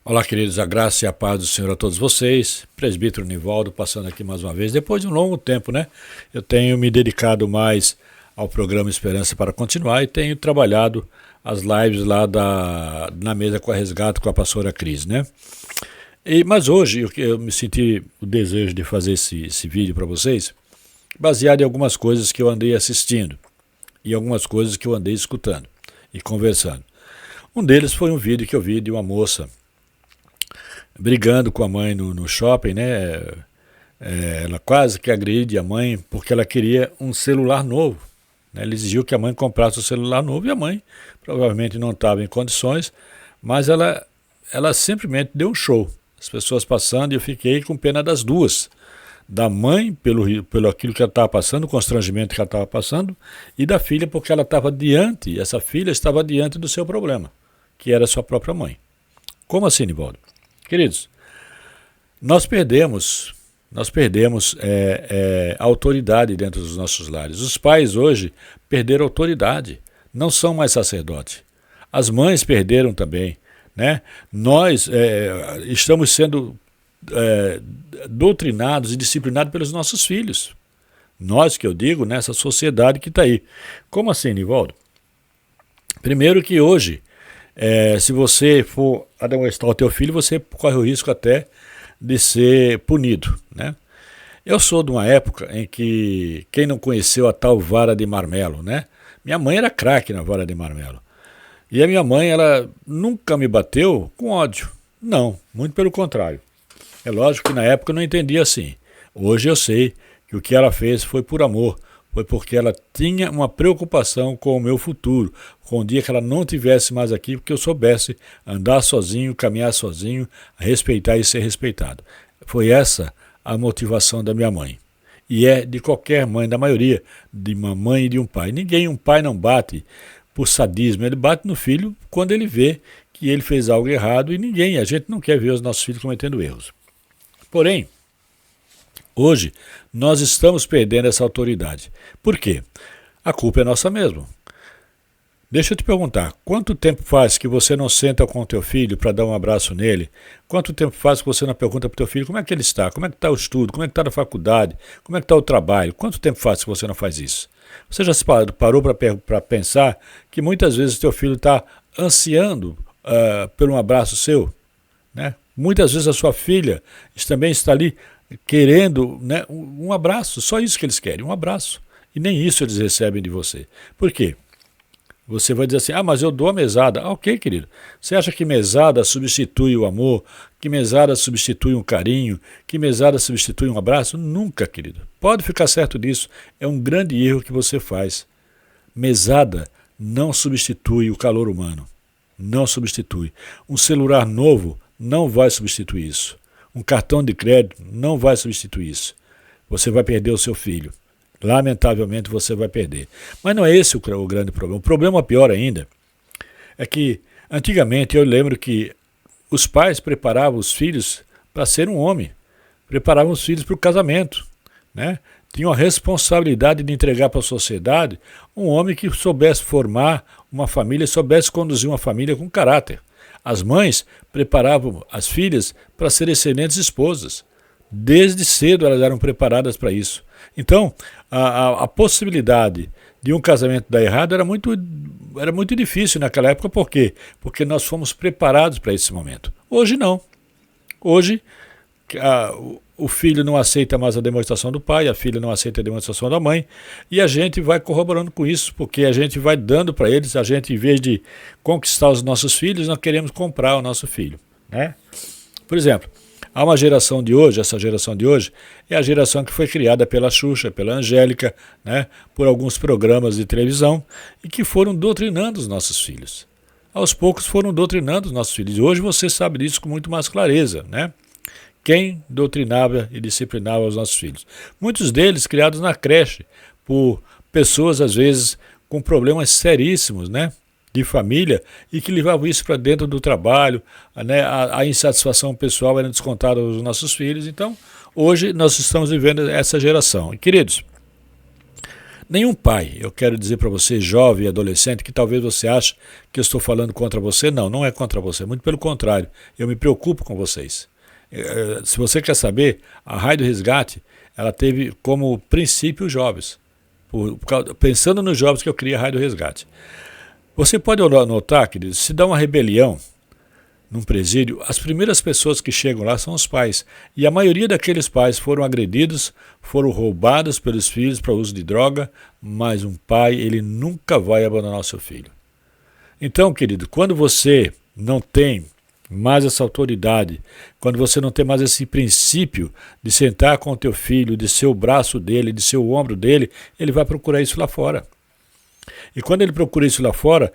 Olá, queridos, a graça e a paz do Senhor a todos vocês. Presbítero Nivaldo passando aqui mais uma vez, depois de um longo tempo, né? Eu tenho me dedicado mais ao programa Esperança para Continuar e tenho trabalhado as lives lá na mesa com a Resgate com a pastora Cris, né? Mas hoje eu me senti o desejo de fazer esse vídeo para vocês, baseado em algumas coisas que eu andei assistindo e algumas coisas que eu andei escutando e conversando. Um deles foi um vídeo que eu vi de uma moça brigando com a mãe no shopping, né? Ela quase que agride a mãe porque ela queria um celular novo, né? Ela exigiu que a mãe comprasse um celular novo e a mãe provavelmente não estava em condições, mas ela simplesmente deu um show. As pessoas passando e eu fiquei com pena das duas. Da mãe, pelo aquilo que ela estava passando, o constrangimento que ela estava passando, e da filha, porque essa filha estava diante do seu problema, que era a sua própria mãe. Como assim, Nivaldo? Queridos, nós perdemos a autoridade dentro dos nossos lares. Os pais hoje perderam autoridade, não são mais sacerdotes. As mães perderam também, né? Nós estamos sendo doutrinados e disciplinados pelos nossos filhos. Nós, que eu digo, nessa sociedade que está aí. Como assim, Nivaldo? Primeiro que hoje, se você for ademoestar o teu filho, você corre o risco até de ser punido, né? Eu sou de uma época em que quem não conheceu a tal vara de marmelo, né? Minha mãe era craque na vara de marmelo. E a minha mãe, ela nunca me bateu com ódio. Não, muito pelo contrário. É lógico que na época eu não entendia assim. Hoje eu sei que o que ela fez foi por amor. Foi porque ela tinha uma preocupação com o meu futuro, com o dia que ela não estivesse mais aqui, porque eu soubesse andar sozinho, caminhar sozinho, respeitar e ser respeitado. Foi essa a motivação da minha mãe. E é de qualquer mãe, da maioria, de uma mãe e de um pai. Um pai não bate por sadismo, ele bate no filho quando ele vê que ele fez algo errado e a gente não quer ver os nossos filhos cometendo erros. Porém, hoje, nós estamos perdendo essa autoridade. Por quê? A culpa é nossa mesmo. Deixa eu te perguntar, quanto tempo faz que você não senta com o teu filho para dar um abraço nele? Quanto tempo faz que você não pergunta para o teu filho como é que ele está? Como é que está o estudo? Como é que está na faculdade? Como é que está o trabalho? Quanto tempo faz que você não faz isso? Você já se parou para pensar que muitas vezes o teu filho está ansiando por um abraço seu, né? Muitas vezes a sua filha também está ali querendo, né, um abraço, só isso que eles querem, um abraço. E nem isso eles recebem de você. Por quê? Você vai dizer assim, mas eu dou a mesada. Ok, querido. Você acha que mesada substitui o amor? Que mesada substitui um carinho? Que mesada substitui um abraço? Nunca, querido. Pode ficar certo disso. É um grande erro que você faz. Mesada não substitui o calor humano. Não substitui. Um celular novo não vai substituir isso. Um cartão de crédito não vai substituir isso. Você vai perder o seu filho. Lamentavelmente você vai perder. Mas não é esse o grande problema. O problema pior ainda é que antigamente eu lembro que os pais preparavam os filhos para ser um homem. Preparavam os filhos para o casamento, né? Tinham a responsabilidade de entregar para a sociedade um homem que soubesse formar uma família, soubesse conduzir uma família com caráter. As mães preparavam as filhas para ser excelentes esposas. Desde cedo elas eram preparadas para isso. Então, a possibilidade de um casamento dar errado era muito difícil naquela época. Por quê? Porque nós fomos preparados para esse momento. Hoje não. Hoje, o filho não aceita mais a demonstração do pai, a filha não aceita a demonstração da mãe, e a gente vai corroborando com isso, porque a gente vai dando para eles, a gente, em vez de conquistar os nossos filhos, nós queremos comprar o nosso filho, né? Por exemplo, há uma geração de hoje, essa geração de hoje é a geração que foi criada pela Xuxa, pela Angélica, né, por alguns programas de televisão, e que foram doutrinando os nossos filhos. Aos poucos foram doutrinando os nossos filhos, e hoje você sabe disso com muito mais clareza, né? Quem doutrinava e disciplinava os nossos filhos? Muitos deles criados na creche, por pessoas, às vezes, com problemas seríssimos, né, de família, e que levavam isso para dentro do trabalho, né, a insatisfação pessoal era descontada aos nossos filhos. Então, hoje nós estamos vivendo essa geração. E, queridos, Nenhum pai, eu quero dizer para você, jovem e adolescente, que talvez você ache que eu estou falando contra você. Não, não é contra você, muito pelo contrário, eu me preocupo com vocês. Se você quer saber, a Raio do Resgate, ela teve como princípio os jovens. Pensando nos jovens que eu criei a Raio do Resgate. Você pode notar, querido, se dá uma rebelião num presídio, as primeiras pessoas que chegam lá são os pais. E a maioria daqueles pais foram agredidos, foram roubados pelos filhos para uso de droga, mas um pai, ele nunca vai abandonar o seu filho. Então, querido, quando você não tem mais essa autoridade, quando você não tem mais esse princípio de sentar com o teu filho, de ser o braço dele, de ser o ombro dele, ele vai procurar isso lá fora. E quando ele procura isso lá fora,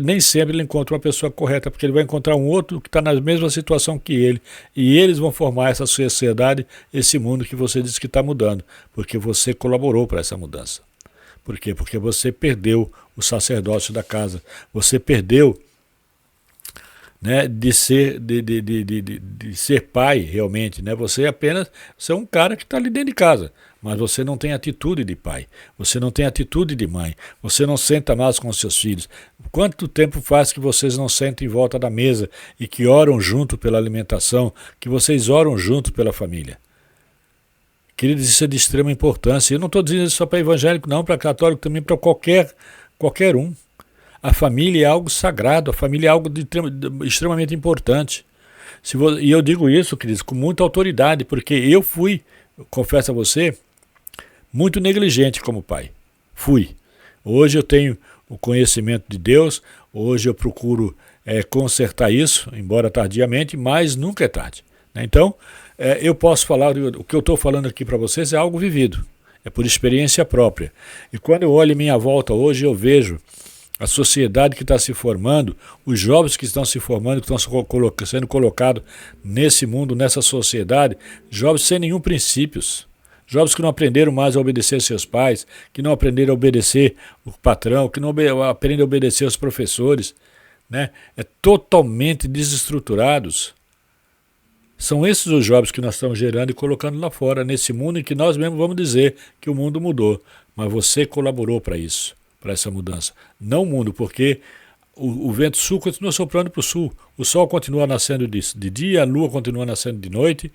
nem sempre ele encontra uma pessoa correta, porque ele vai encontrar um outro que está na mesma situação que ele. E eles vão formar essa sociedade, esse mundo que você disse que está mudando, porque você colaborou para essa mudança. Por quê? Porque você perdeu o sacerdócio da casa. Você perdeu, né, de ser pai realmente, né? Você é um cara que está ali dentro de casa, mas você não tem atitude de pai, você não tem atitude de mãe, você não senta mais com os seus filhos. Quanto tempo faz que vocês não sentam em volta da mesa e que oram junto pela alimentação, que vocês oram junto pela família? Queridos, isso é de extrema importância. Eu não estou dizendo isso só para evangélico, não, para católico também, para qualquer um. A família é algo sagrado, a família é algo extremamente importante. E eu digo isso, queridos, com muita autoridade, porque eu fui, confesso a você, muito negligente como pai. Fui. Hoje eu tenho o conhecimento de Deus, hoje eu procuro consertar isso, embora tardiamente, mas nunca é tarde. Então, eu posso falar, o que eu estou falando aqui para vocês é algo vivido, é por experiência própria. E quando eu olho em minha volta hoje, eu vejo a sociedade que está se formando, os jovens que estão se formando, que estão sendo colocados nesse mundo, nessa sociedade, jovens sem nenhum princípios, jovens que não aprenderam mais a obedecer seus pais, que não aprenderam a obedecer o patrão, que não aprendem a obedecer os professores, né? Totalmente desestruturados. São esses os jovens que nós estamos gerando e colocando lá fora, nesse mundo em que nós mesmos vamos dizer que o mundo mudou, mas você colaborou para isso, para essa mudança. Não o mundo, porque o vento sul continua soprando para o sul, o sol continua nascendo de dia, a lua continua nascendo de noite,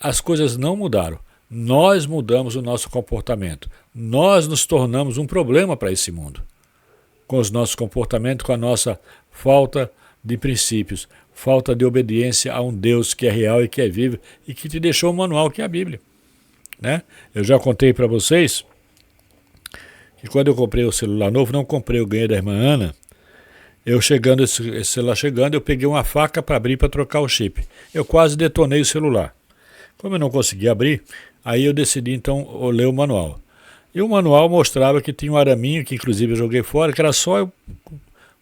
as coisas não mudaram. Nós mudamos o nosso comportamento, nós nos tornamos um problema para esse mundo, com os nossos comportamentos, com a nossa falta de princípios, falta de obediência a um Deus que é real e que é vivo e que te deixou um manual que é a Bíblia, né? Eu já contei para vocês que quando eu comprei o celular novo, não comprei, eu ganhei da irmã Ana, esse celular chegando, eu peguei uma faca para abrir, para trocar o chip. Eu quase detonei o celular. Como eu não consegui abrir, aí eu decidi então ler o manual. E o manual mostrava que tinha um araminho, que inclusive eu joguei fora, que era só eu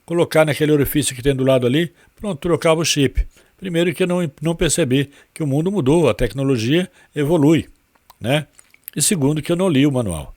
colocar naquele orifício que tem do lado ali, pronto, trocava o chip. Primeiro que eu não percebi que o mundo mudou, a tecnologia evolui, né? E segundo que eu não li o manual.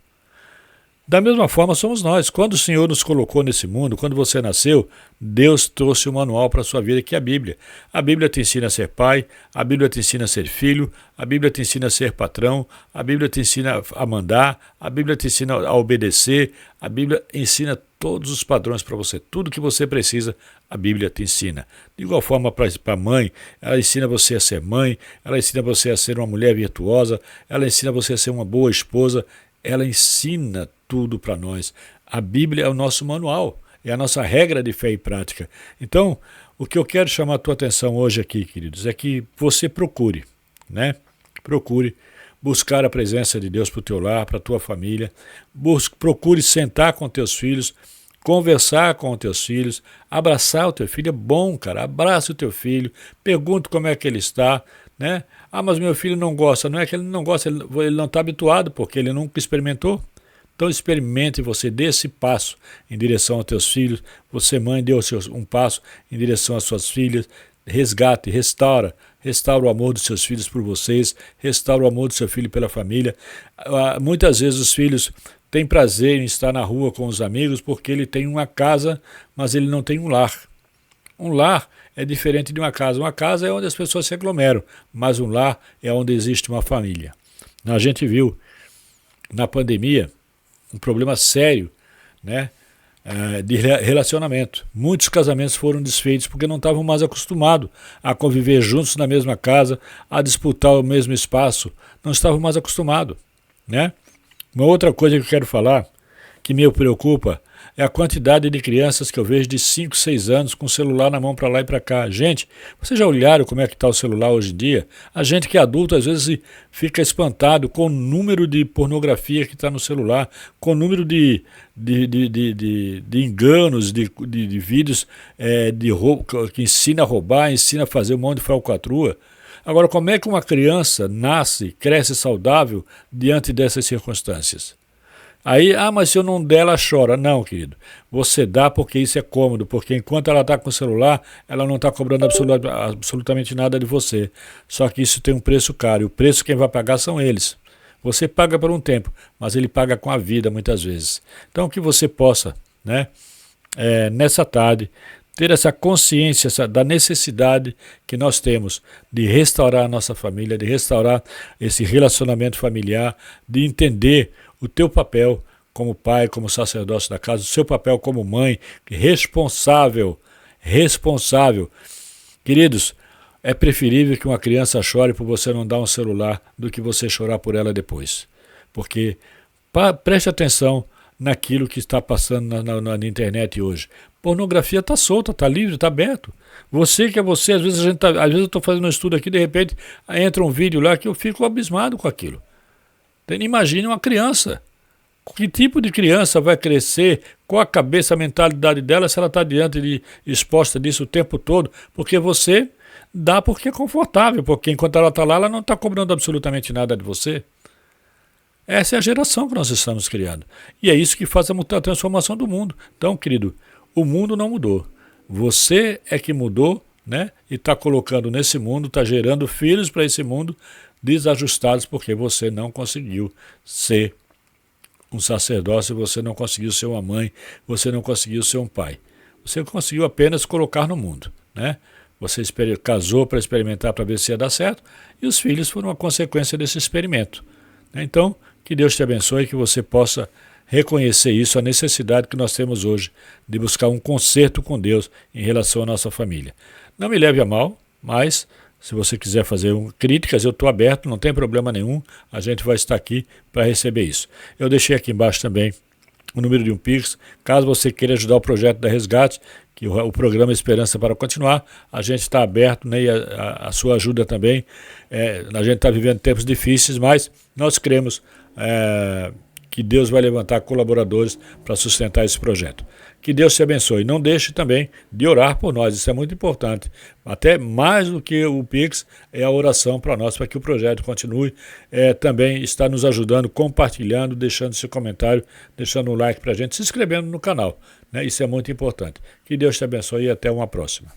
Da mesma forma somos nós. Quando o Senhor nos colocou nesse mundo, quando você nasceu, Deus trouxe um manual para a sua vida, que é a Bíblia. A Bíblia te ensina a ser pai, a Bíblia te ensina a ser filho, a Bíblia te ensina a ser patrão, a Bíblia te ensina a mandar, a Bíblia te ensina a obedecer, a Bíblia ensina todos os padrões para você. Tudo que você precisa, a Bíblia te ensina. De igual forma para a mãe, ela ensina você a ser mãe, ela ensina você a ser uma mulher virtuosa, ela ensina você a ser uma boa esposa, ela ensina tudo para nós. A Bíblia é o nosso manual, é a nossa regra de fé e prática. Então, o que eu quero chamar a tua atenção hoje aqui, queridos, é que você procure, né? Procure buscar a presença de Deus para o teu lar, para a tua família. Procure sentar com teus filhos, conversar com os teus filhos, abraçar o teu filho. É bom, cara, abraça o teu filho, pergunta como é que ele está, né? Ah, mas meu filho não gosta. Não é que ele não gosta, ele não está habituado, porque ele nunca experimentou. Então experimente, você dê esse passo em direção aos teus filhos. Você, mãe, dê um passo em direção às suas filhas. Resgate, restaura o amor dos seus filhos por vocês, restaura o amor do seu filho pela família. Muitas vezes os filhos têm prazer em estar na rua com os amigos porque ele tem uma casa, mas ele não tem um lar. Um lar é diferente de uma casa. Uma casa é onde as pessoas se aglomeram, mas um lar é onde existe uma família. A gente viu na pandemia um problema sério, né, de relacionamento. Muitos casamentos foram desfeitos porque não estavam mais acostumados a conviver juntos na mesma casa, a disputar o mesmo espaço, não estavam mais acostumados, né? Uma outra coisa que eu quero falar, que me preocupa, é a quantidade de crianças que eu vejo de 5, 6 anos com o celular na mão para lá e para cá. Gente, vocês já olharam como é que está o celular hoje em dia? A gente que é adulto às vezes fica espantado com o número de pornografia que está no celular, com o número de enganos, de vídeos que ensina a roubar, ensina a fazer um monte de falcatrua. Agora, como é que uma criança nasce, cresce saudável diante dessas circunstâncias? Aí, mas se eu não der, ela chora. Não, querido. Você dá porque isso é cômodo, porque enquanto ela está com o celular, ela não está cobrando absolutamente nada de você. Só que isso tem um preço caro, e o preço quem vai pagar são eles. Você paga por um tempo, mas ele paga com a vida muitas vezes. Então, que você possa, né, nessa tarde, ter essa consciência da necessidade que nós temos de restaurar a nossa família, de restaurar esse relacionamento familiar, de entender o teu papel como pai, como sacerdócio da casa, o seu papel como mãe, responsável. Queridos, é preferível que uma criança chore por você não dar um celular do que você chorar por ela depois. Porque preste atenção naquilo que está passando na internet hoje. Pornografia está solta, está livre, está aberto. Você que é você, às vezes eu estou fazendo um estudo aqui, de repente entra um vídeo lá que eu fico abismado com aquilo. Imagine uma criança. Que tipo de criança vai crescer? Qual a cabeça, a mentalidade dela se ela está exposta disso o tempo todo? Porque você dá porque é confortável, porque enquanto ela está lá, ela não está cobrando absolutamente nada de você. Essa é a geração que nós estamos criando. E é isso que faz a transformação do mundo. Então, querido, o mundo não mudou. Você é que mudou, né? E está colocando nesse mundo, está gerando filhos para esse mundo desajustados porque você não conseguiu ser um sacerdócio, você não conseguiu ser uma mãe, você não conseguiu ser um pai. Você conseguiu apenas colocar no mundo, né? Você casou para experimentar, para ver se ia dar certo, e os filhos foram uma consequência desse experimento. Então, que Deus te abençoe e que você possa reconhecer isso, a necessidade que nós temos hoje de buscar um conserto com Deus em relação à nossa família. Não me leve a mal, mas se você quiser fazer críticas, eu estou aberto, não tem problema nenhum, a gente vai estar aqui para receber isso. Eu deixei aqui embaixo também o número de um Pix, caso você queira ajudar o projeto da Resgate, que o programa Esperança para Continuar, a gente está aberto, né, e a sua ajuda também. A gente está vivendo tempos difíceis, mas nós cremos que Deus vai levantar colaboradores para sustentar esse projeto. Que Deus te abençoe. Não deixe também de orar por nós, isso é muito importante. Até mais do que o Pix, é a oração para nós, para que o projeto continue. Também está nos ajudando, compartilhando, deixando seu comentário, deixando um like para a gente, se inscrevendo no canal, né? Isso é muito importante. Que Deus te abençoe e até uma próxima.